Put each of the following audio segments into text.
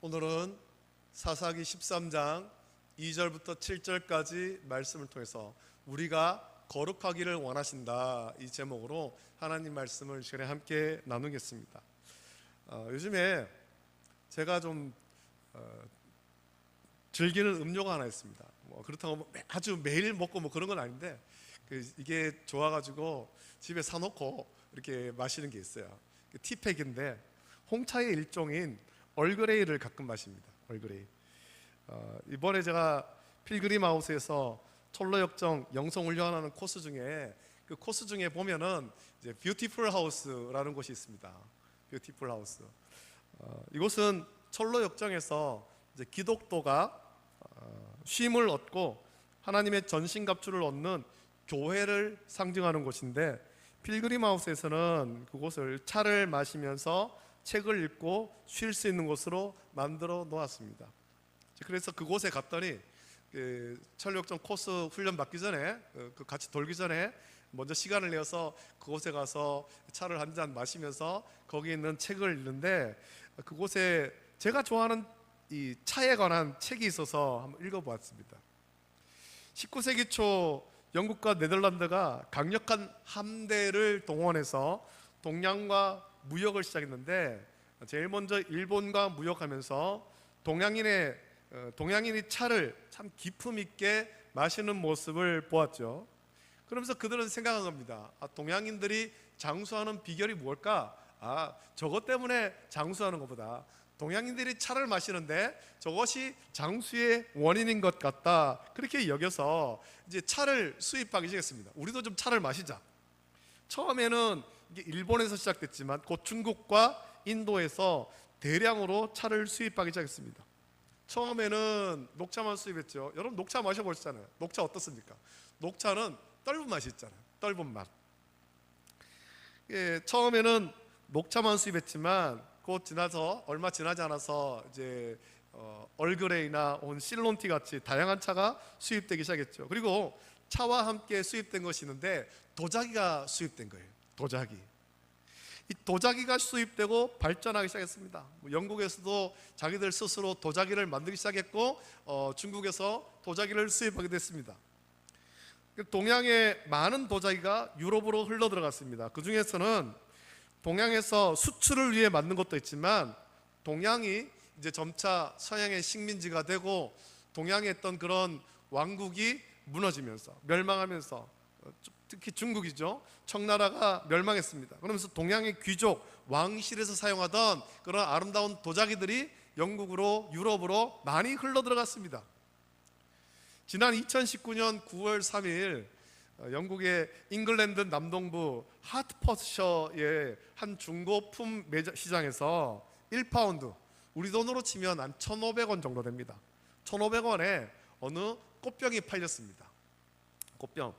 오늘은 사사기 13장 2절부터 7절까지 말씀을 통해서 우리가 거룩하기를 원하신다, 이 제목으로 하나님 말씀을 시간에 함께 나누겠습니다. 요즘에 제가 좀 즐기는 음료가 하나 있습니다. 그렇다고 아주 매일 먹고 그런 건 아닌데 이게 좋아가지고 집에 사놓고 이렇게 마시는 게 있어요. 티팩인데 홍차의 일종인 얼그레이를 가끔 마십니다. 얼그레이. 이번에 제가 필그림 하우스에서 철로역정 영성훈련하는 코스 중에 그 코스 중에 보면은 이제 뷰티풀 하우스라는 곳이 있습니다. 뷰티풀 하우스. 이곳은 철로역정에서 이제 기독도가 쉼을 얻고 하나님의 전신갑주를 얻는 교회를 상징하는 곳인데, 필그림 하우스에서는 그곳을 차를 마시면서 책을 읽고 쉴 수 있는 곳으로 만들어 놓았습니다. 그래서 그곳에 갔더니 철로역정 코스 훈련 받기 전에 같이 돌기 전에 먼저 시간을 내어서 그곳에 가서 차를 한 잔 마시면서 거기 있는 책을 읽는데, 그곳에 제가 좋아하는 이 차에 관한 책이 있어서 한번 읽어보았습니다. 19세기 초 영국과 네덜란드가 강력한 함대를 동원해서 동양과 무역을 시작했는데, 제일 먼저 일본과 무역하면서 동양인이 차를 참 기품 있게 마시는 모습을 보았죠. 그러면서 그들은 생각한 겁니다. 동양인들이 장수하는 비결이 뭘까? 저것 때문에 장수하는 것보다 동양인들이 차를 마시는데 저것이 장수의 원인인 것 같다, 그렇게 여겨서 이제 차를 수입하기 시작했습니다. 우리도 좀 차를 마시자. 처음에는 이게 일본에서 시작됐지만 곧 중국과 인도에서 대량으로 차를 수입하기 시작했습니다. 처음에는 녹차만 수입했죠. 여러분 녹차 마셔보셨잖아요. 녹차 어떻습니까? 녹차는 떫은 맛이 있잖아요. 떫은 맛. 처음에는 녹차만 수입했지만 곧 지나서 얼마 지나지 않아서 이제 얼그레이나 실론티 같이 다양한 차가 수입되기 시작했죠. 그리고 차와 함께 수입된 것이 있는데 도자기가 수입된 거예요. 도자기. 이 도자기가 수입되고 발전하기 시작했습니다. 영국에서도 자기들 스스로 도자기를 만들기 시작했고, 중국에서 도자기를 수입하게 됐습니다. 동양의 많은 도자기가 유럽으로 흘러 들어갔습니다. 그 중에서는 동양에서 수출을 위해 만든 것도 있지만, 동양이 이제 점차 서양의 식민지가 되고 동양에 있던 그런 왕국이 무너지면서 멸망하면서, 특히 중국이죠, 청나라가 멸망했습니다. 그러면서 동양의 귀족 왕실에서 사용하던 그런 아름다운 도자기들이 영국으로, 유럽으로 많이 흘러 들어갔습니다. 지난 2019년 9월 3일 영국의 잉글랜드 남동부 하트퍼셔의 한 중고품 시장에서 1파운드, 우리 돈으로 치면 한 1,500원 정도 됩니다. 1,500원에 어느 꽃병이 팔렸습니다. 꽃병.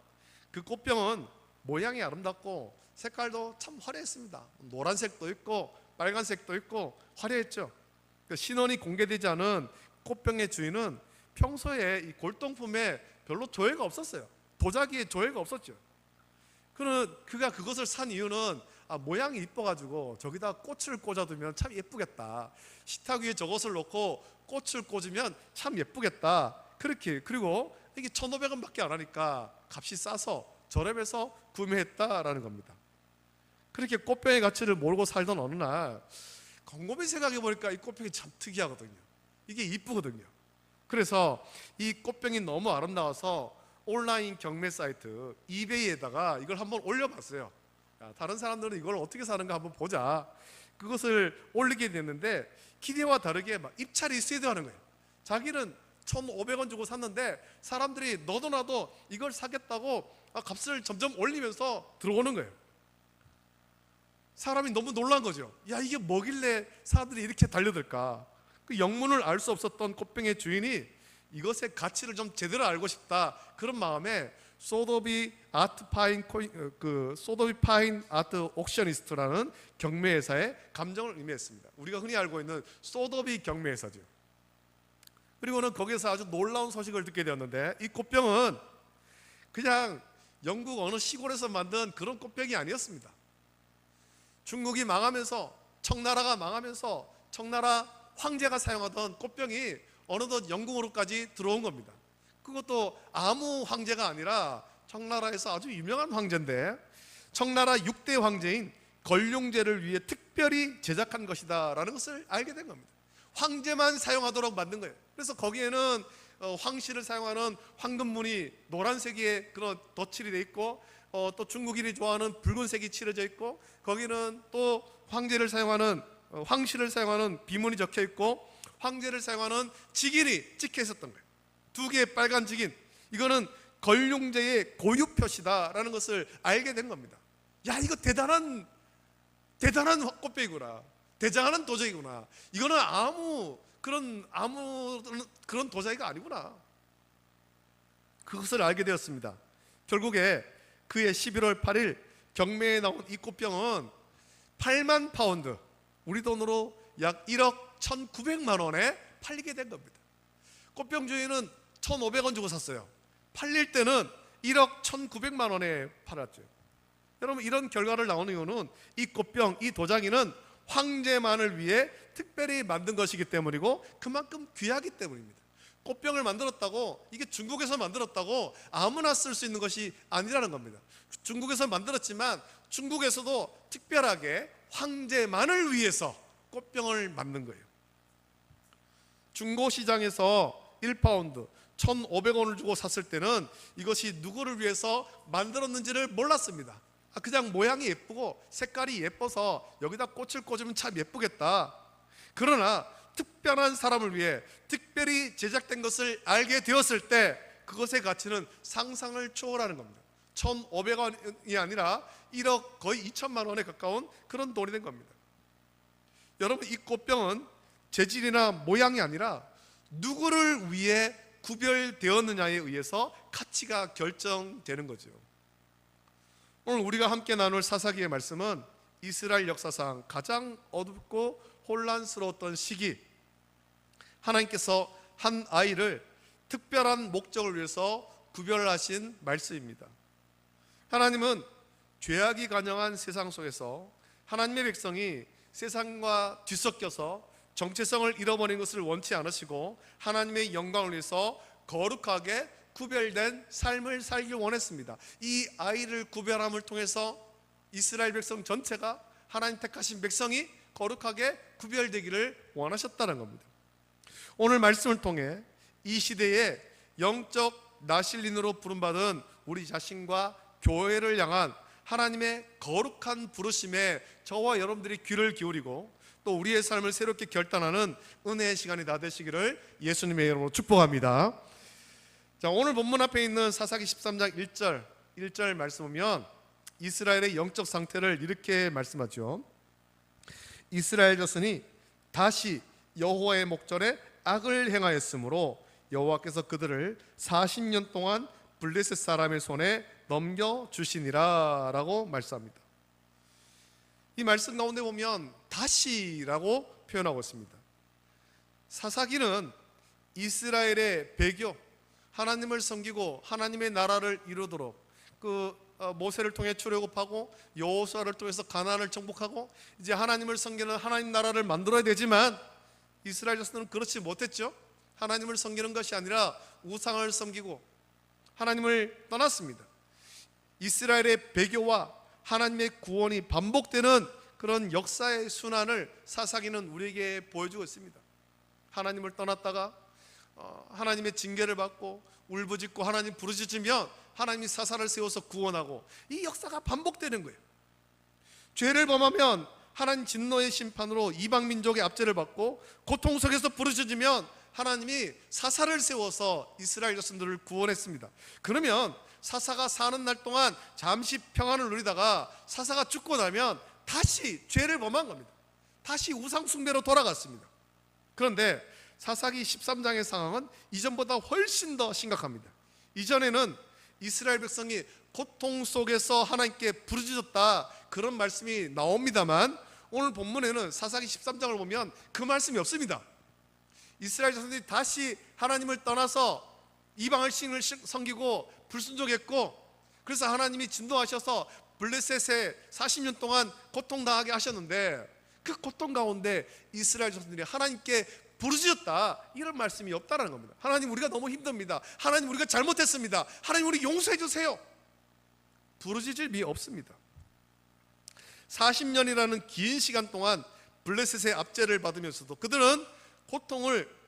그 꽃병은 모양이 아름답고 색깔도 참 화려했습니다. 노란색도 있고 빨간색도 있고 화려했죠. 신원이 공개되지 않은 꽃병의 주인은 평소에 이 골동품에 별로 조예가 없었어요. 도자기에 조예가 없었죠. 그가 그것을 산 이유는 모양이 이뻐가지고 저기다 꽃을 꽂아두면 참 예쁘겠다. 식탁 위에 저것을 놓고 꽃을 꽂으면 참 예쁘겠다. 그렇게. 그리고 이게 1,500원 밖에 안 하니까 값이 싸서 저렴해서 구매했다라는 겁니다. 그렇게 꽃병의 가치를 모르고 살던 어느 날 곰곰이 생각해 보니까 이 꽃병이 참 특이하거든요. 이게 이쁘거든요. 그래서 이 꽃병이 너무 아름다워서 온라인 경매 사이트 이베이에다가 이걸 한번 올려봤어요. 다른 사람들은 이걸 어떻게 사는가 한번 보자. 그것을 올리게 됐는데 기대와 다르게 막 입찰이 쇄도하는 거예요. 자기는 1,500원 주고 샀는데 사람들이 너도 나도 이걸 사겠다고 값을 점점 올리면서 들어오는 거예요. 사람이 너무 놀란 거죠. 이게 뭐길래 사람들이 이렇게 달려들까? 그 영문을 알 수 없었던 꽃병의 주인이 이것의 가치를 좀 제대로 알고 싶다, 그런 마음에 소더비 파인 아트 옥셔니스트라는 경매회사에 감정을 의미했습니다. 우리가 흔히 알고 있는 소더비 경매회사죠. 그리고는 거기서 아주 놀라운 소식을 듣게 되었는데, 이 꽃병은 그냥 영국 어느 시골에서 만든 그런 꽃병이 아니었습니다. 중국이 망하면서, 청나라가 망하면서 청나라 황제가 사용하던 꽃병이 어느덧 영국으로까지 들어온 겁니다. 그것도 아무 황제가 아니라 청나라에서 아주 유명한 황제인데, 청나라 6대 황제인 걸륭제를 위해 특별히 제작한 것이다 라는 것을 알게 된 겁니다. 황제만 사용하도록 만든 거예요. 그래서 거기에는 황실을 사용하는 황금무늬 노란색의 그런 덧칠이 돼 있고, 또 중국인이 좋아하는 붉은색이 칠해져 있고, 거기는 또 황실을 사용하는 비문이 적혀 있고, 황제를 사용하는 직인이 찍혀 있었던 거예요. 두 개의 빨간 직인, 이거는 걸륭제의 고유 표시다라는 것을 알게 된 겁니다. 야, 이거 대단한 꽃배기구나, 대장하는 도자기구나, 이거는 아무 그런 도자기가 아니구나, 그것을 알게 되었습니다. 결국에 그해 11월 8일 경매에 나온 이 꽃병은 8만 파운드, 우리 돈으로 약 1억 1,900만 원에 팔리게 된 겁니다. 꽃병 주인은 1,500원 주고 샀어요. 팔릴 때는 1억 1,900만 원에 팔았죠. 여러분, 이런 결과를 나오는 이유는 이 꽃병, 이 도자기는 황제만을 위해 특별히 만든 것이기 때문이고, 그만큼 귀하기 때문입니다. 꽃병을 만들었다고, 이게 중국에서 만들었다고 아무나 쓸 수 있는 것이 아니라는 겁니다. 중국에서 만들었지만 중국에서도 특별하게 황제만을 위해서 꽃병을 만든 거예요. 중고시장에서 1파운드 1,500원을 주고 샀을 때는 이것이 누구를 위해서 만들었는지를 몰랐습니다. 그냥 모양이 예쁘고 색깔이 예뻐서 여기다 꽃을 꽂으면 참 예쁘겠다. 그러나 특별한 사람을 위해 특별히 제작된 것을 알게 되었을 때 그것의 가치는 상상을 초월하는 겁니다. 1,500원이 아니라 1억 거의 2천만 원에 가까운 그런 돈이 된 겁니다. 여러분, 이 꽃병은 재질이나 모양이 아니라 누구를 위해 구별되었느냐에 의해서 가치가 결정되는 거죠. 오늘 우리가 함께 나눌 사사기의 말씀은 이스라엘 역사상 가장 어둡고 혼란스러웠던 시기, 하나님께서 한 아이를 특별한 목적을 위해서 구별하신 말씀입니다. 하나님은 죄악이 간영한 세상 속에서 하나님의 백성이 세상과 뒤섞여서 정체성을 잃어버린 것을 원치 않으시고 하나님의 영광을 위해서 거룩하게 구별된 삶을 살길 원했습니다. 이 아이를 구별함을 통해서 이스라엘 백성 전체가, 하나님 택하신 백성이 거룩하게 구별되기를 원하셨다는 겁니다. 오늘 말씀을 통해 이 시대에 영적 나실린으로 부름받은 우리 자신과 교회를 향한 하나님의 거룩한 부르심에 저와 여러분들이 귀를 기울이고 또 우리의 삶을 새롭게 결단하는 은혜의 시간이 다 되시기를 예수님의 이름으로 축복합니다. 자, 오늘 본문 앞에 있는 사사기 13장 1절 말씀 보면 이스라엘의 영적 상태를 이렇게 말씀하죠. 이스라엘 자손이 다시 여호와의 목전에 악을 행하였으므로 여호와께서 그들을 40년 동안 블레셋 사람의 손에 넘겨주시니라 라고 말씀합니다. 이 말씀 가운데 보면 다시라고 표현하고 있습니다. 사사기는 이스라엘의 배교, 하나님을 섬기고 하나님의 나라를 이루도록 모세를 통해 출애굽하고 여호수아를 통해서 가나안을 정복하고 이제 하나님을 섬기는 하나님 나라를 만들어야 되지만 이스라엘 자손은 그렇지 못했죠. 하나님을 섬기는 것이 아니라 우상을 섬기고 하나님을 떠났습니다. 이스라엘의 배교와 하나님의 구원이 반복되는 그런 역사의 순환을 사사기는 우리에게 보여주고 있습니다. 하나님을 떠났다가 하나님의 징계를 받고 울부짖고 하나님 부르짖으면 하나님이 사사를 세워서 구원하고, 이 역사가 반복되는 거예요. 죄를 범하면 하나님 진노의 심판으로 이방 민족의 압제를 받고 고통 속에서 부르짖으면 하나님이 사사를 세워서 이스라엘 자손들을 구원했습니다. 그러면 사사가 사는 날 동안 잠시 평안을 누리다가 사사가 죽고 나면 다시 죄를 범한 겁니다. 다시 우상 숭배로 돌아갔습니다. 그런데 사사기 13장의 상황은 이전보다 훨씬 더 심각합니다. 이전에는 이스라엘 백성이 고통 속에서 하나님께 부르짖었다, 그런 말씀이 나옵니다만 오늘 본문에는 사사기 13장을 보면 그 말씀이 없습니다. 이스라엘 자손들이 다시 하나님을 떠나서 이방의 신을 섬기고 불순종했고, 그래서 하나님이 진노하셔서 블레셋에 40년 동안 고통당하게 하셨는데 그 고통 가운데 이스라엘 자손들이 하나님께 부르짖었다, 이런 말씀이 없다는 겁니다. 하나님, 우리가 너무 힘듭니다. 하나님, 우리가 잘못했습니다. 하나님, 우리 용서해 주세요. 부르짖음이 없습니다. 40년이라는 긴 시간 동안 블레셋의 압제를 받으면서도 그들은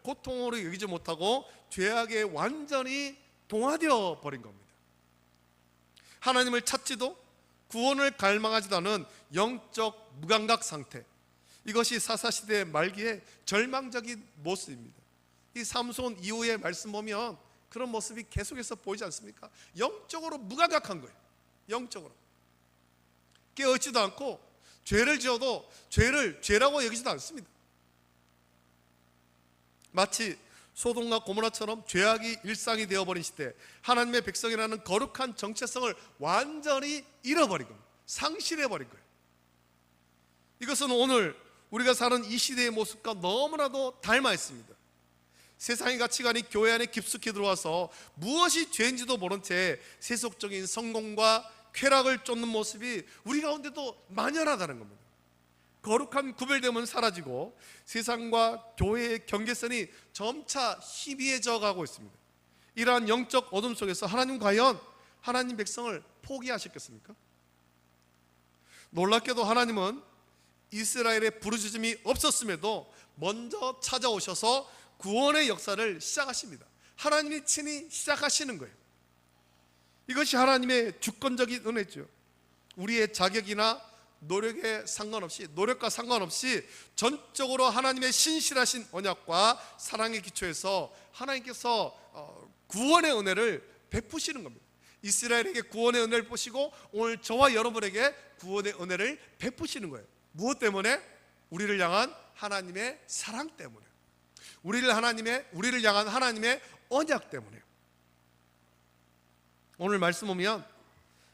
고통으로 여기지 못하고 죄악에 완전히 동화되어 버린 겁니다. 하나님을 찾지도 구원을 갈망하지도 않은 영적 무감각 상태, 이것이 사사시대 말기의 절망적인 모습입니다. 이 삼손 이후의 말씀 보면 그런 모습이 계속해서 보이지 않습니까? 영적으로 무감각한 거예요. 영적으로 깨어있지도 않고, 죄를 지어도 죄를 죄라고 여기지도 않습니다. 마치 소돔과 고모라처럼 죄악이 일상이 되어버린 시대, 하나님의 백성이라는 거룩한 정체성을 완전히 잃어버린 겁니다. 상실해버린 거예요. 이것은 오늘 우리가 사는 이 시대의 모습과 너무나도 닮아 있습니다. 세상의 가치관이 교회 안에 깊숙이 들어와서 무엇이 죄인지도 모른 채 세속적인 성공과 쾌락을 쫓는 모습이 우리 가운데도 만연하다는 겁니다. 거룩한 구별됨은 사라지고 세상과 교회의 경계선이 점차 희미해져 가고 있습니다. 이러한 영적 어둠 속에서 하나님, 과연 하나님 백성을 포기하셨겠습니까? 놀랍게도 하나님은 이스라엘의 부르짖음이 없었음에도 먼저 찾아오셔서 구원의 역사를 시작하십니다. 하나님이 친히 시작하시는 거예요. 이것이 하나님의 주권적인 은혜죠. 우리의 자격이나 노력과 상관없이 전적으로 하나님의 신실하신 언약과 사랑의 기초에서 하나님께서 구원의 은혜를 베푸시는 겁니다. 이스라엘에게 구원의 은혜를 베푸시고 오늘 저와 여러분에게 구원의 은혜를 베푸시는 거예요. 무엇 때문에? 우리를 향한 하나님의 사랑 때문에, 우리를 향한 하나님의 언약 때문에. 오늘 말씀 보면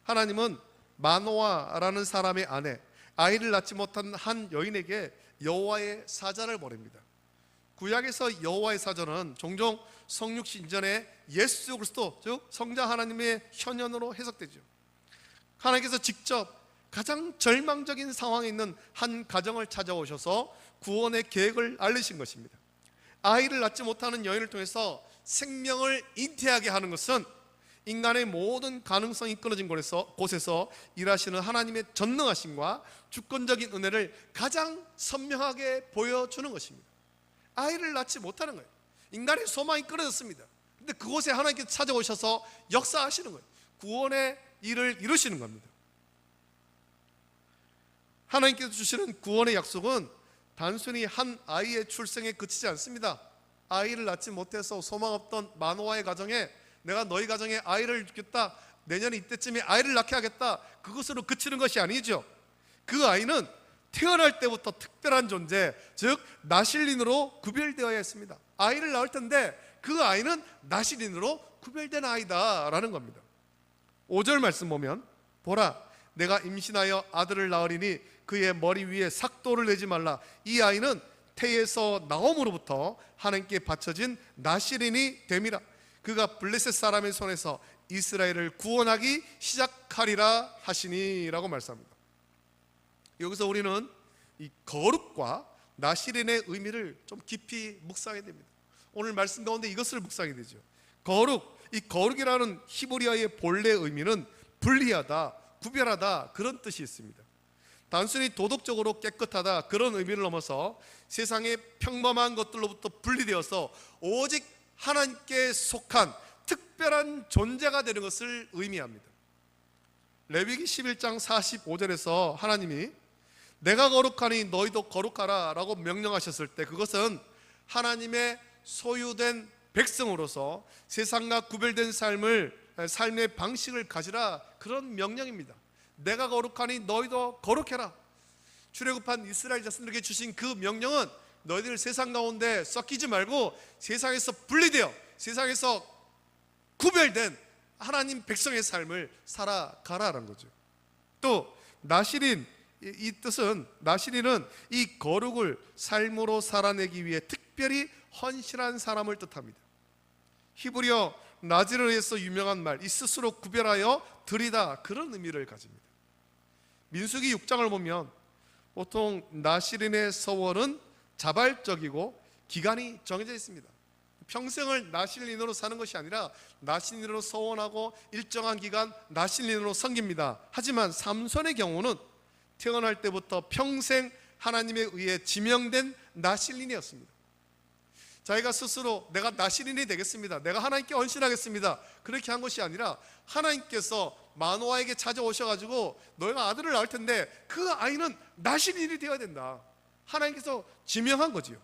하나님은 마노아라는 사람의 아내, 아이를 낳지 못한 한 여인에게 여호와의 사자를 보냅니다. 구약에서 여호와의 사자는 종종 성육신전의 예수 그리스도, 즉 성자 하나님의 현현으로 해석되죠. 하나님께서 직접 가장 절망적인 상황에 있는 한 가정을 찾아오셔서 구원의 계획을 알리신 것입니다. 아이를 낳지 못하는 여인을 통해서 생명을 잉태하게 하는 것은 인간의 모든 가능성이 끊어진 곳에서 일하시는 하나님의 전능하심과 주권적인 은혜를 가장 선명하게 보여주는 것입니다. 아이를 낳지 못하는 거예요. 인간의 소망이 끊어졌습니다. 근데 그곳에 하나님께서 찾아오셔서 역사하시는 거예요. 구원의 일을 이루시는 겁니다. 하나님께서 주시는 구원의 약속은 단순히 한 아이의 출생에 그치지 않습니다. 아이를 낳지 못해서 소망 없던 마노아의 가정에 내가 너희 가정에 아이를 주겠다, 내년에 이때쯤에 아이를 낳게 하겠다, 그것으로 그치는 것이 아니죠. 그 아이는 태어날 때부터 특별한 존재, 즉 나실린으로 구별되어야 했습니다. 아이를 낳을 텐데 그 아이는 나실린으로 구별된 아이다라는 겁니다. 5절 말씀 보면, 보라, 내가 임신하여 아들을 낳으리니 그의 머리 위에 삭도를 내지 말라. 이 아이는 태에서 나옴으로부터 하나님께 바쳐진 나실인이 됨이라. 그가 블레셋 사람의 손에서 이스라엘을 구원하기 시작하리라 하시니 라고 말씀합니다. 여기서 우리는 이 거룩과 나실인의 의미를 좀 깊이 묵상해야 됩니다. 오늘 말씀 가운데 이것을 묵상해야 되죠. 이 거룩이라는 히브리어의 본래 의미는 분리하다, 구별하다, 그런 뜻이 있습니다. 단순히 도덕적으로 깨끗하다, 그런 의미를 넘어서 세상의 평범한 것들로부터 분리되어서 오직 하나님께 속한 특별한 존재가 되는 것을 의미합니다. 레위기 11장 45절에서 하나님이 내가 거룩하니 너희도 거룩하라 라고 명령하셨을 때, 그것은 하나님의 소유된 백성으로서 세상과 구별된 삶의 방식을 가지라, 그런 명령입니다. 내가 거룩하니 너희도 거룩해라. 출애굽한 이스라엘 자손들에게 주신 그 명령은 너희들 세상 가운데 섞이지 말고 세상에서 분리되어 세상에서 구별된 하나님 백성의 삶을 살아가라는 거죠. 또 나실인, 이 뜻은, 나실인은 이 거룩을 삶으로 살아내기 위해 특별히 헌신한 사람을 뜻합니다. 히브리어 나지르에서 유명한 말, 이 스스로 구별하여 드리다, 그런 의미를 가집니다. 민수기 6장을 보면 보통 나실인의 서원은 자발적이고 기간이 정해져 있습니다. 평생을 나실인으로 사는 것이 아니라 나실인으로 서원하고 일정한 기간 나실인으로 섬깁니다. 하지만 삼손의 경우는 태어날 때부터 평생 하나님에 의해 지명된 나실인이었습니다. 자기가 스스로 내가 나실인이 되겠습니다, 내가 하나님께 헌신하겠습니다, 그렇게 한 것이 아니라 하나님께서 마노아에게 찾아오셔가지고 너희가 아들을 낳을 텐데 그 아이는 나실인이 되어야 된다, 하나님께서 지명한 거지요.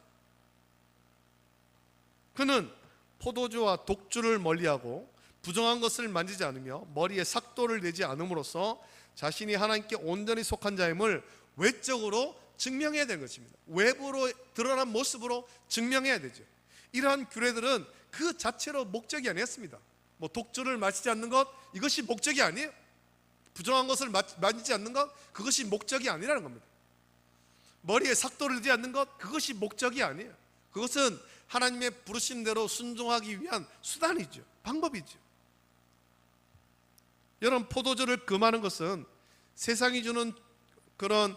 그는 포도주와 독주를 멀리하고 부정한 것을 만지지 않으며 머리에 삭도를 내지 않음으로써 자신이 하나님께 온전히 속한 자임을 외적으로 증명해야 되는 것입니다. 외부로 드러난 모습으로 증명해야 되죠. 이러한 규례들은 그 자체로 목적이 아니었습니다. 뭐 독주를 마시지 않는 것, 이것이 목적이 아니에요. 부정한 것을 만지지 않는 것, 그것이 목적이 아니라는 겁니다. 머리에 삭도를 내지 않는 것, 그것이 목적이 아니에요. 그것은 하나님의 부르신 대로 순종하기 위한 수단이죠, 방법이죠. 여러분, 포도주를 금하는 것은 세상이 주는 그런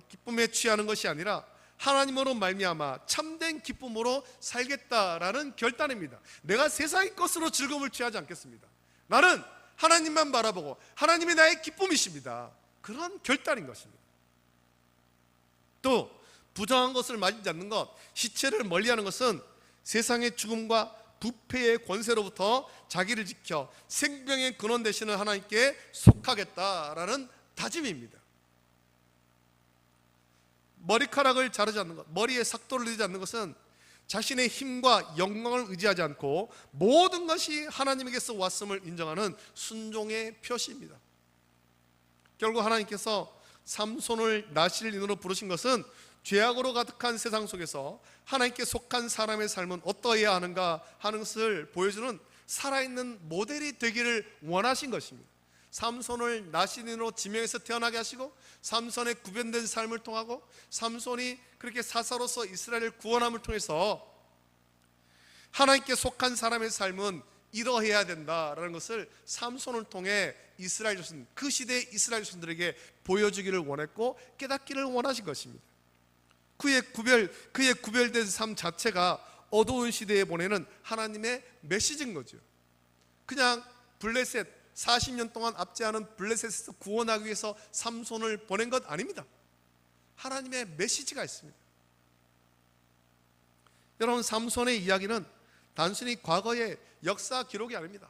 기쁨에 취하는 것이 아니라 하나님으로 말미암아 참된 기쁨으로 살겠다라는 결단입니다. 내가 세상의 것으로 즐거움을 취하지 않겠습니다. 나는 하나님만 바라보고 하나님이 나의 기쁨이십니다. 그런 결단인 것입니다. 또 부정한 것을 만지지 않는 것, 시체를 멀리하는 것은 세상의 죽음과 부패의 권세로부터 자기를 지켜 생명의 근원 되시는 하나님께 속하겠다라는 다짐입니다. 머리카락을 자르지 않는 것, 머리에 삭도를 내지 않는 것은 자신의 힘과 영광을 의지하지 않고 모든 것이 하나님에게서 왔음을 인정하는 순종의 표시입니다. 결국 하나님께서 삼손을 나실인으로 부르신 것은 죄악으로 가득한 세상 속에서 하나님께 속한 사람의 삶은 어떠해야 하는가 하는 것을 보여주는 살아있는 모델이 되기를 원하신 것입니다. 삼손을 나실인으로 지명해서 태어나게 하시고 삼손의 구별된 삶을 통하고 삼손이 그렇게 사사로서 이스라엘을 구원함을 통해서 하나님께 속한 사람의 삶은 이러해야 된다라는 것을 삼손을 통해 이스라엘 자손, 그 시대의 이스라엘 자손들에게 보여주기를 원했고 깨닫기를 원하신 것입니다. 그의 구별된 삶 자체가 어두운 시대에 보내는 하나님의 메시지인 거죠. 그냥 블레셋 40년 동안 압제하는 블레셋에서 구원하기 위해서 삼손을 보낸 것 아닙니다. 하나님의 메시지가 있습니다. 여러분, 삼손의 이야기는 단순히 과거의 역사 기록이 아닙니다.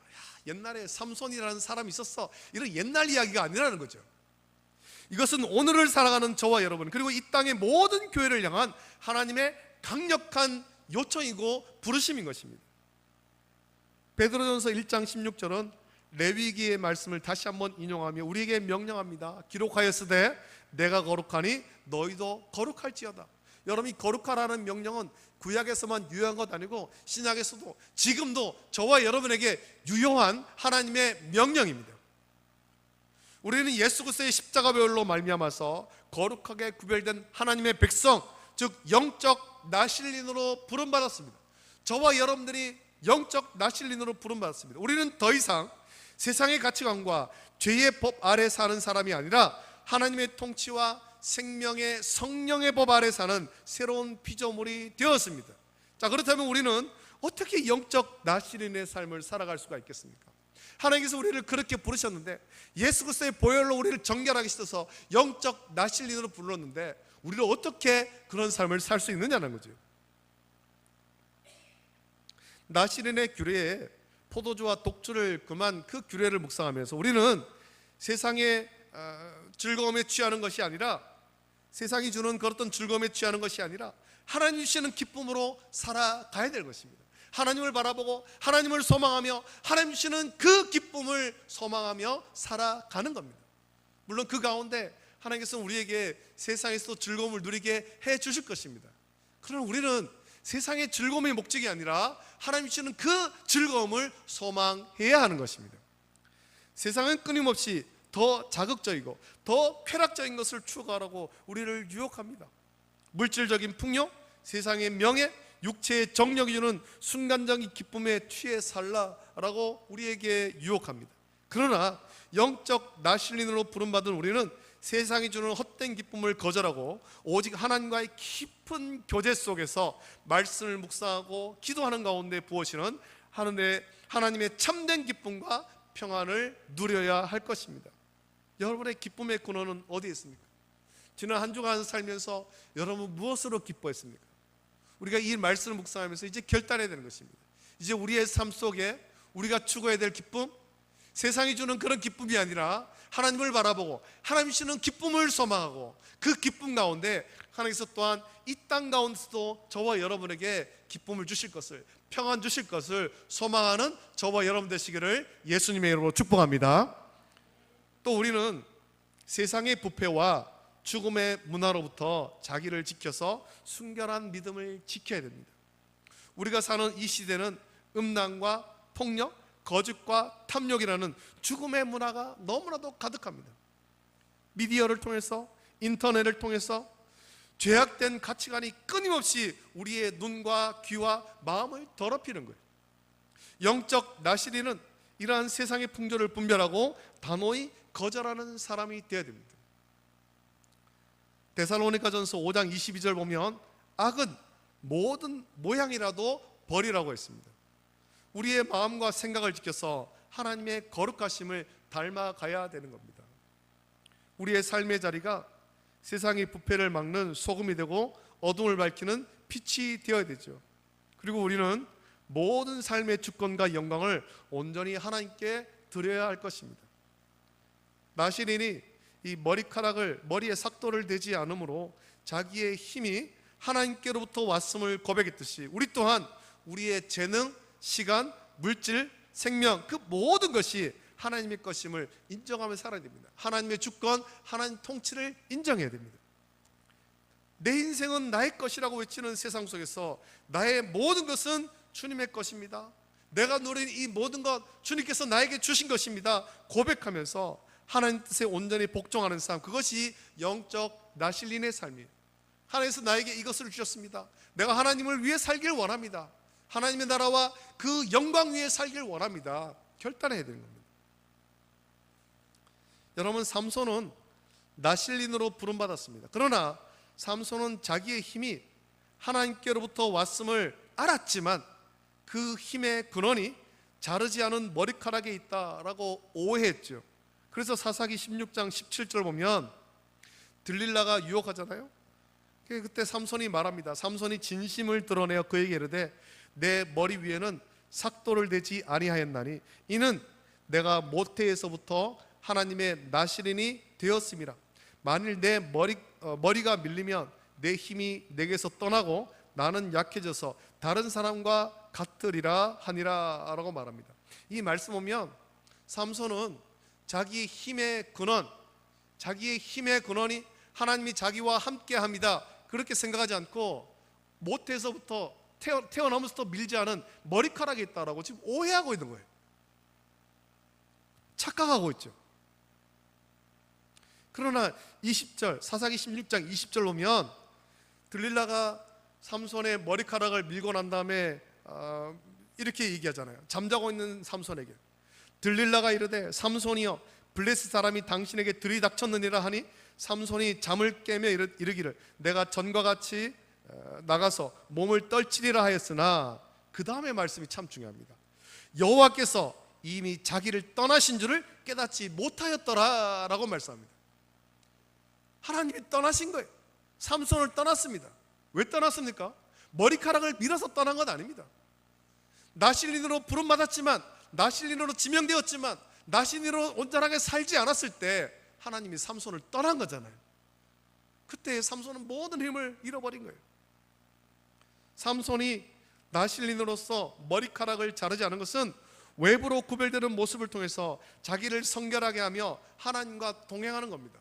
옛날에 삼손이라는 사람이 있었어, 이런 옛날 이야기가 아니라는 거죠. 이것은 오늘을 살아가는 저와 여러분, 그리고 이 땅의 모든 교회를 향한 하나님의 강력한 요청이고 부르심인 것입니다. 베드로전서 1장 16절은 레위기의 말씀을 다시 한번 인용하며 우리에게 명령합니다. 기록하였으되 내가 거룩하니 너희도 거룩할지어다. 여러분, 이 거룩하라는 명령은 구약에서만 유효한 것 아니고 신약에서도 지금도 저와 여러분에게 유효한 하나님의 명령입니다. 우리는 예수 그리스도의 십자가 보혈로 말미암아서 거룩하게 구별된 하나님의 백성, 즉 영적 나실린으로 부름받았습니다. 저와 여러분들이 영적 나실린으로 부름받았습니다. 우리는 더 이상 세상의 가치관과 죄의 법 아래 사는 사람이 아니라 하나님의 통치와 생명의 성령의 법 아래 사는 새로운 피조물이 되었습니다. 자, 그렇다면 우리는 어떻게 영적 나실인의 삶을 살아갈 수가 있겠습니까? 하나님께서 우리를 그렇게 부르셨는데, 예수 그리스도의 보혈로 우리를 정결하게 씻어서 영적 나실인으로 불렀는데 우리를 어떻게 그런 삶을 살 수 있느냐는 거죠. 나실인의 규례에 포도주와 독주를 금한 그 규례를 묵상하면서 우리는 세상의 즐거움에 취하는 것이 아니라, 세상이 주는 그런 즐거움에 취하는 것이 아니라 하나님 주시는 기쁨으로 살아가야 될 것입니다. 하나님을 바라보고 하나님을 소망하며 하나님 주시는 그 기쁨을 소망하며 살아가는 겁니다. 물론 그 가운데 하나님께서는 우리에게 세상에서도 즐거움을 누리게 해 주실 것입니다. 그러나 우리는 세상의 즐거움의 목적이 아니라 하나님 주시는 그 즐거움을 소망해야 하는 것입니다. 세상은 끊임없이 더 자극적이고 더 쾌락적인 것을 추구하라고 우리를 유혹합니다. 물질적인 풍요, 세상의 명예, 육체의 정력이 주는 순간적인 기쁨에 취해 살라라고 우리에게 유혹합니다. 그러나 영적 나실린으로 부름받은 우리는 세상이 주는 헛된 기쁨을 거절하고 오직 하나님과의 깊은 교제 속에서 말씀을 묵상하고 기도하는 가운데 부어지는 하나님의 참된 기쁨과 평안을 누려야 할 것입니다. 여러분의 기쁨의 근원은 어디에 있습니까? 지난 한 주간 살면서 여러분 무엇으로 기뻐했습니까? 우리가 이 말씀을 묵상하면서 이제 결단해야 되는 것입니다. 이제 우리의 삶 속에 우리가 추구해야 될 기쁨, 세상이 주는 그런 기쁨이 아니라 하나님을 바라보고 하나님 주시는 기쁨을 소망하고 그 기쁨 가운데 하나님께서 또한 이 땅 가운데서도 저와 여러분에게 기쁨을 주실 것을, 평안 주실 것을 소망하는 저와 여러분 되시기를 예수님의 이름으로 축복합니다. 또 우리는 세상의 부패와 죽음의 문화로부터 자기를 지켜서 순결한 믿음을 지켜야 됩니다. 우리가 사는 이 시대는 음란과 폭력, 거짓과 탐욕이라는 죽음의 문화가 너무나도 가득합니다. 미디어를 통해서, 인터넷을 통해서 죄악된 가치관이 끊임없이 우리의 눈과 귀와 마음을 더럽히는 거예요. 영적 나시리는 이러한 세상의 풍조를 분별하고 단호히 거절하는 사람이 되어야 됩니다. 데살로니가전서 5장 22절 보면 악은 모든 모양이라도 버리라고 했습니다. 우리의 마음과 생각을 지켜서 하나님의 거룩하심을 닮아가야 되는 겁니다. 우리의 삶의 자리가 세상의 부패를 막는 소금이 되고 어둠을 밝히는 빛이 되어야 되죠. 그리고 우리는 모든 삶의 주권과 영광을 온전히 하나님께 드려야 할 것입니다. 나시린이 이 머리에 삭도를 대지 않으므로 자기의 힘이 하나님께로부터 왔음을 고백했듯이 우리 또한 우리의 재능, 시간, 물질, 생명 그 모든 것이 하나님의 것임을 인정하며 살아야 됩니다. 하나님의 주권, 하나님 통치를 인정해야 됩니다. 내 인생은 나의 것이라고 외치는 세상 속에서 나의 모든 것은 주님의 것입니다. 내가 누린 이 모든 것 주님께서 나에게 주신 것입니다 고백하면서 하나님 뜻에 온전히 복종하는 삶, 그것이 영적 나실린의 삶이에요. 하나님께서 나에게 이것을 주셨습니다. 내가 하나님을 위해 살길 원합니다. 하나님의 나라와 그 영광 위에 살길 원합니다. 결단해야 되는 겁니다. 여러분, 삼손은 나실린으로 부름받았습니다. 그러나 삼손은 자기의 힘이 하나님께로부터 왔음을 알았지만 그 힘의 근원이 자르지 않은 머리카락에 있다라고 오해했죠. 그래서 사사기 16장 17절 보면 들릴라가 유혹하잖아요. 그때 삼손이 말합니다. 삼손이 진심을 드러내어 그에게 이르되 내 머리 위에는 삭도를 대지 아니하였나니 이는 내가 모태에서부터 하나님의 나시린이 되었음이라. 만일 내 머리가 밀리면 내 힘이 내게서 떠나고 나는 약해져서 다른 사람과 같으리라 하니라 라고 말합니다. 이 말씀 보면 삼손은 자기의 힘의 근원이 하나님이 자기와 함께합니다 그렇게 생각하지 않고 모태에서부터 태어나면서부터 밀지 않은 머리카락이 있다라고 지금 오해하고 있는 거예요. 착각하고 있죠. 그러나 20절 사사기 16장 20절 보면 들릴라가 삼손의 머리카락을 밀고 난 다음에 이렇게 얘기하잖아요. 잠자고 있는 삼손에게 들릴라가 이르되 삼손이여 블레셋 사람이 당신에게 들이닥쳤느니라 하니 삼손이 잠을 깨며 이르기를 내가 전과 같이 나가서 몸을 떨치리라 하였으나 그 다음에 말씀이 참 중요합니다. 여호와께서 이미 자기를 떠나신 줄을 깨닫지 못하였더라 라고 말씀합니다. 하나님이 떠나신 거예요. 삼손을 떠났습니다. 왜 떠났습니까? 머리카락을 밀어서 떠난 건 아닙니다. 나실린으로 부름받았지만, 나실린으로 지명되었지만, 나실린으로 온전하게 살지 않았을 때 하나님이 삼손을 떠난 거잖아요. 그때 삼손은 모든 힘을 잃어버린 거예요. 삼손이 나실린으로서 머리카락을 자르지 않은 것은 외부로 구별되는 모습을 통해서 자기를 성결하게 하며 하나님과 동행하는 겁니다.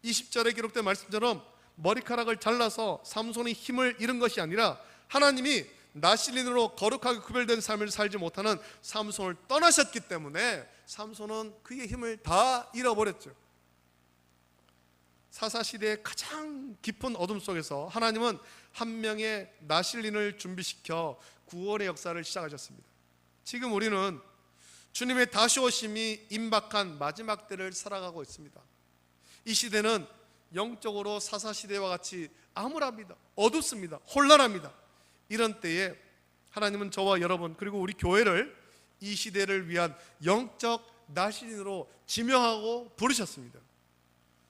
20절에 기록된 말씀처럼 머리카락을 잘라서 삼손이 힘을 잃은 것이 아니라 하나님이 나실린으로 거룩하게 구별된 삶을 살지 못하는 삼손을 떠나셨기 때문에 삼손은 그의 힘을 다 잃어버렸죠. 사사시대의 가장 깊은 어둠 속에서 하나님은 한 명의 나실린을 준비시켜 구원의 역사를 시작하셨습니다. 지금 우리는 주님의 다시 오심이 임박한 마지막 때를 살아가고 있습니다. 이 시대는 영적으로 사사시대와 같이 암울합니다. 어둡습니다. 혼란합니다. 이런 때에 하나님은 저와 여러분 그리고 우리 교회를 이 시대를 위한 영적 나신인으로 지명하고 부르셨습니다.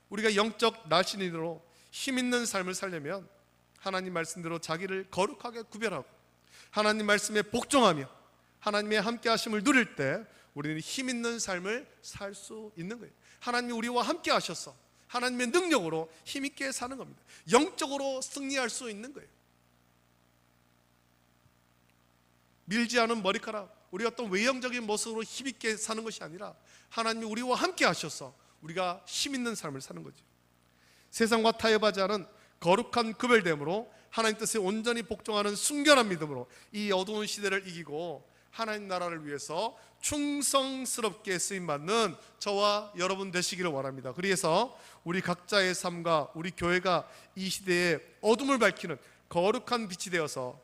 우리가 영적 나신인으로 힘있는 삶을 살려면 하나님 말씀대로 자기를 거룩하게 구별하고 하나님 말씀에 복종하며 하나님의 함께 하심을 누릴 때 우리는 힘있는 삶을 살 수 있는 거예요. 하나님이 우리와 함께 하셔서 하나님의 능력으로 힘있게 사는 겁니다. 영적으로 승리할 수 있는 거예요. 밀지 않은 머리카락, 우리가 어떤 외형적인 모습으로 힘있게 사는 것이 아니라 하나님이 우리와 함께 하셔서 우리가 힘있는 삶을 사는 거죠. 세상과 타협하지 않은 거룩한 구별됨으로 하나님 뜻에 온전히 복종하는 순결한 믿음으로 이 어두운 시대를 이기고 하나님 나라를 위해서 충성스럽게 쓰임받는 저와 여러분 되시기를 원합니다. 그래서 우리 각자의 삶과 우리 교회가 이 시대에 어둠을 밝히는 거룩한 빛이 되어서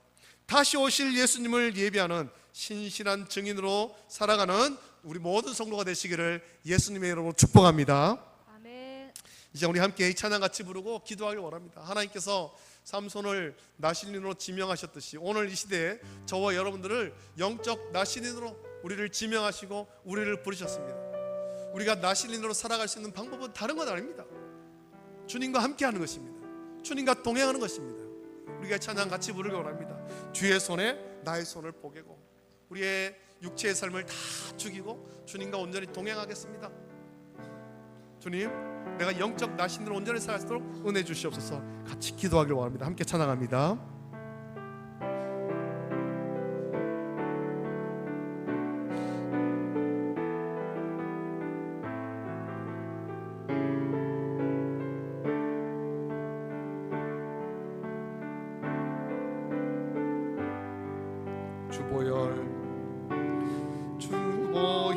다시 오실 예수님을 예비하는 신실한 증인으로 살아가는 우리 모든 성도가 되시기를 예수님의 이름으로 축복합니다. 아멘. 이제 우리 함께 이 찬양 같이 부르고 기도하길 원합니다. 하나님께서 삼손을 나신인으로 지명하셨듯이 오늘 이 시대에 저와 여러분들을 영적 나신인으로 우리를 지명하시고 우리를 부르셨습니다. 우리가 나신인으로 살아갈 수 있는 방법은 다른 건 아닙니다. 주님과 함께하는 것입니다. 주님과 동행하는 것입니다. 우리가 찬양 같이 부르기 원합니다. 주의 손에 나의 손을 포개고 우리의 육체의 삶을 다 죽이고 주님과 온전히 동행하겠습니다. 주님, 내가 영적 나신으로 온전히 살 수 있도록 은혜 주시옵소서. 같이 기도하기를 원합니다. 함께 찬양합니다.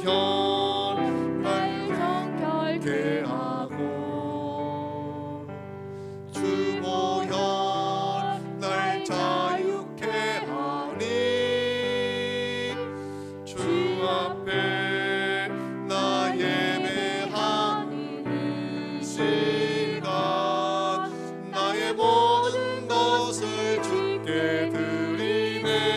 주보혈 날 정결케 하고 주보혈 날 자유케 하니 주 앞에 나 예배하는 이 시간 나의 모든 것을 주께 드리네.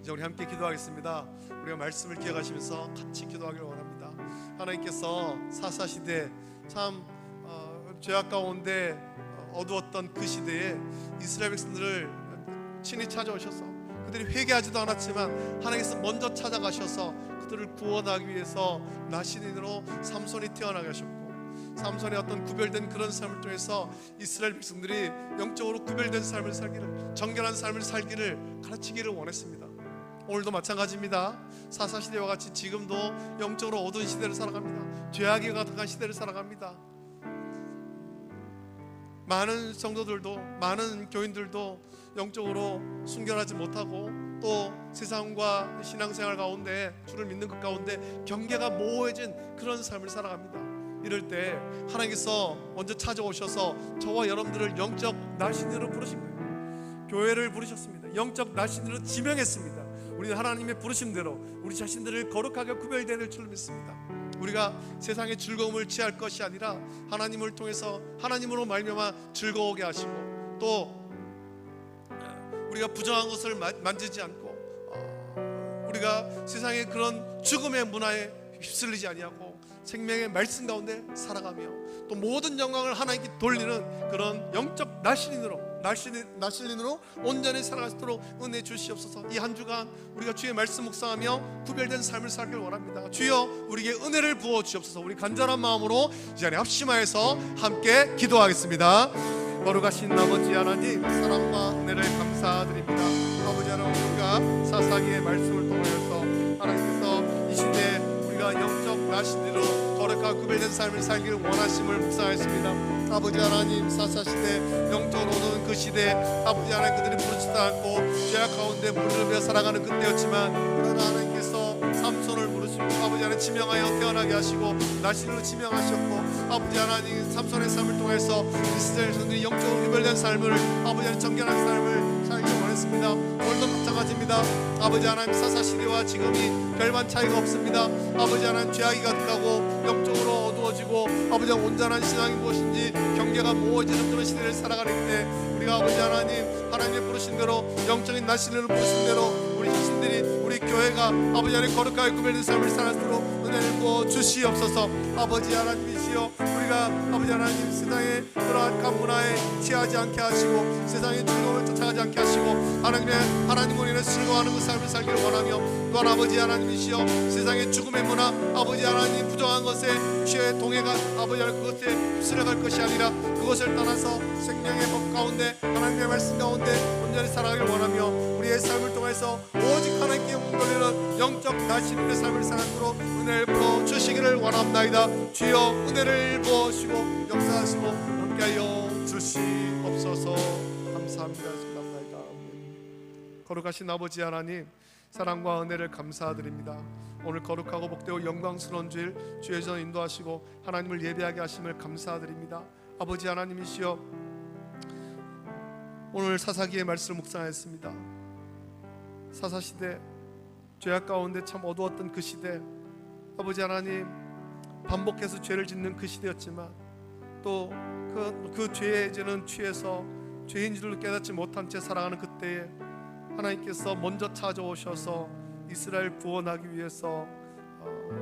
우리 함께 기도하겠습니다. 우리가 말씀을 기억하시면서 같이 기도하기를 원합니다. 하나님께서 사사시대 참 죄악 가운데 어두웠던 그 시대에 이스라엘 백성들을 친히 찾아오셔서 그들이 회개하지도 않았지만 하나님께서 먼저 찾아가셔서 그들을 구원하기 위해서 나신인으로 삼손이 태어나게 하셨고 삼손의 어떤 구별된 그런 삶을 통해서 이스라엘 백성들이 영적으로 구별된 삶을 살기를 정결한 삶을 살기를 가르치기를 원했습니다. 오늘도 마찬가지입니다. 사사시대와 같이 지금도 영적으로 어두운 시대를 살아갑니다. 죄악이 가득한 시대를 살아갑니다. 많은 성도들도, 많은 교인들도 영적으로 순결하지 못하고 또 세상과 신앙생활 가운데, 주를 믿는 것 가운데 경계가 모호해진 그런 삶을 살아갑니다. 이럴 때 하나님께서 먼저 찾아오셔서 저와 여러분들을 영적 나신으로 부르신 거예요. 교회를 부르셨습니다. 영적 나신으로 지명했습니다. 우리는 하나님의 부르심대로 우리 자신들을 거룩하게 구별되어야 될 줄 믿습니다. 우리가 세상의 즐거움을 취할 것이 아니라 하나님을 통해서, 하나님으로 말미암아 즐거우게 하시고, 또 우리가 부정한 것을 만지지 않고 우리가 세상의 그런 죽음의 문화에 휩쓸리지 아니하고 생명의 말씀 가운데 살아가며 또 모든 영광을 하나님께 돌리는 그런 영적 나실린으로 온전히 살아갈 수 있도록 은혜 주시옵소서. 이 한 주간 우리가 주의 말씀 묵상하며 구별된 삶을 살길 원합니다. 주여 우리에게 은혜를 부어 주옵소서. 우리 간절한 마음으로 이 자리에 합심하여서 함께 기도하겠습니다. 거룩하신 아버지 하나님, 사랑과 은혜를 감사드립니다. 아버지 하나님, 우리가 사사기의 말씀을 통하여서 하나님께서 이 시대에 우리가 영적 나신으로 거룩하고 구별된 삶을 살기를 원하심을 묵상했습니다. 아버지 하나님, 사사시대 영적으로 오는 그 시대, 아버지 하나님, 그들이 부르지도 않고 죄악 가운데 물들며 살아가는 그때였지만 그러나 하나님께서 삼손을 부르시고 아버지 하나님 지명하여 태어나게 하시고 나신으로 지명하셨고, 아버지 하나님 삼손의 삶을 통해서 이스라엘 성들이 영적으로 구별된 삶을, 아버지 하나님 정결한 삶을 살기 원했습니다. 오늘도 마찬가지입니다. 아버지 하나님, 사사시대와 지금이 별반 차이가 없습니다. 아버지 하나님, 죄악이 가득하고 영적으로 어두워지고 아버지 하나님, 온전한 신앙이 무엇인지 경계가 모호해지는 그런 시대를 살아가는 때 우리가 아버지 하나님, 하나님의 부르신 대로 영적인 나신으로 부르신 대로 우리 자신들이, 우리 교회가 아버지 하나님 거룩하게 구별된 삶을 살아도록 은혜를 부어 주시옵소서. 아버지 하나님이시여, 우리가 아버지 하나님 세상의 그러한 문화에 취하지 않게 하시고 세상의 즐거움을 쫓아가지 않게 하시고 하나님으로 인해 즐거워하는 그 삶을 살기를 원하며, 또한 아버지 하나님이시여 세상의 죽음의 문화, 아버지 하나님 부정한 것에 취해 동해가 아버지 하나님 그것에 휩쓸려갈 것이 아니라 그것을 떠나서 생명의 법 가운데 하나님의 말씀 가운데 온전히 살아가길 원하며 우리의 삶을 통해서 오직 하나님께 영광 돌리는 영적 나신의 삶을 살도록 은혜를 부어 주시기를 원합나이다. 주여 은혜를 부어주시고 역사하시고 함께하여 주시옵소서. 감사합니다. 감사합니다. 거룩하신 아버지 하나님, 사랑과 은혜를 감사드립니다. 오늘 거룩하고 복되고 영광스러운 주일 주의 전 인도하시고 하나님을 예배하게 하심을 감사드립니다. 아버지 하나님이시여, 오늘 사사기의 말씀을 묵상했습니다. 사사시대, 죄악 가운데 참 어두웠던 그 시대, 아버지 하나님 반복해서 죄를 짓는 그 시대였지만 또 그 죄에 이제는 취해서 죄인 줄을 깨닫지 못한 채 살아가는 그때에 하나님께서 먼저 찾아오셔서 이스라엘 구원하기 위해서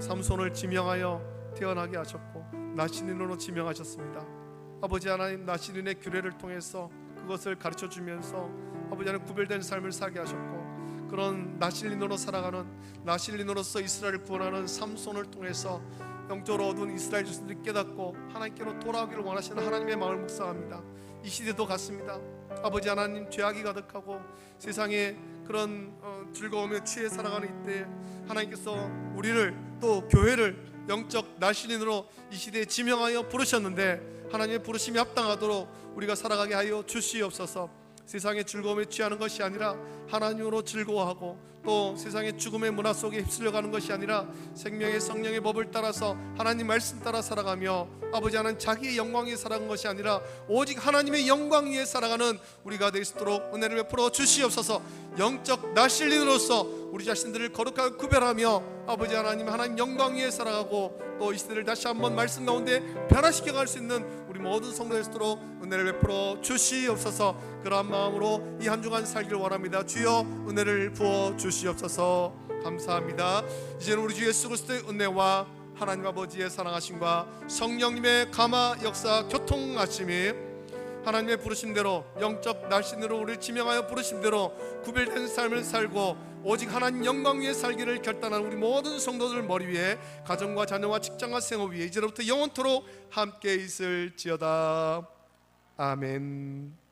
삼손을 지명하여 태어나게 하셨고 나신인으로 지명하셨습니다. 아버지 하나님, 나신인의 규례를 통해서 그것을 가르쳐 주면서 아버지 하나님 구별된 삶을 살게 하셨고, 그런 나신인으로 살아가는, 나신인으로서 이스라엘을 구원하는 삼손을 통해서 영적으로 어두운 이스라엘 자신들이 깨닫고 하나님께로 돌아오기를 원하시는 하나님의 마음을 묵상합니다. 이 시대도 같습니다. 아버지 하나님, 죄악이 가득하고 세상에 그런 즐거움에 취해 살아가는 이때 하나님께서 우리를, 또 교회를 영적 나신인으로 이 시대에 지명하여 부르셨는데 하나님의 부르심이 합당하도록 우리가 살아가게 하여 주시옵소서. 세상의 즐거움에 취하는 것이 아니라 하나님으로 즐거워하고 또 세상의 죽음의 문화 속에 휩쓸려가는 것이 아니라 생명의 성령의 법을 따라서 하나님 말씀 따라 살아가며 아버지 하나님 자기의 영광 위에 살아가는 것이 아니라 오직 하나님의 영광 위에 살아가는 우리가 될 수 있도록 은혜를 베풀어 주시옵소서. 영적 나실린으로서 우리 자신들을 거룩하게 구별하며 아버지 하나님, 하나님 영광 위에 살아가고 또 이 시대를 다시 한번 말씀 가운데 변화시켜 갈 수 있는 우리 모든 성도 될 수 있도록 은혜를 베풀어 주시옵소서. 그러한 마음으로 이 한 주간 살기를 원합니다. 주여 은혜를 부어 주시옵소서. 감사합니다. 이제는 우리 주 예수 그리스도의 은혜와 하나님 아버지의 사랑하심과 성령님의 감화 역사 교통하심이 하나님의 부르심대로 영적 날씬으로 우리를 지명하여 부르심대로 구별된 삶을 살고 오직 하나님 영광 위에 살기를 결단한 우리 모든 성도들 머리 위에, 가정과 자녀와 직장과 생업 위에 이제로부터 영원토록 함께 있을지어다. 아멘.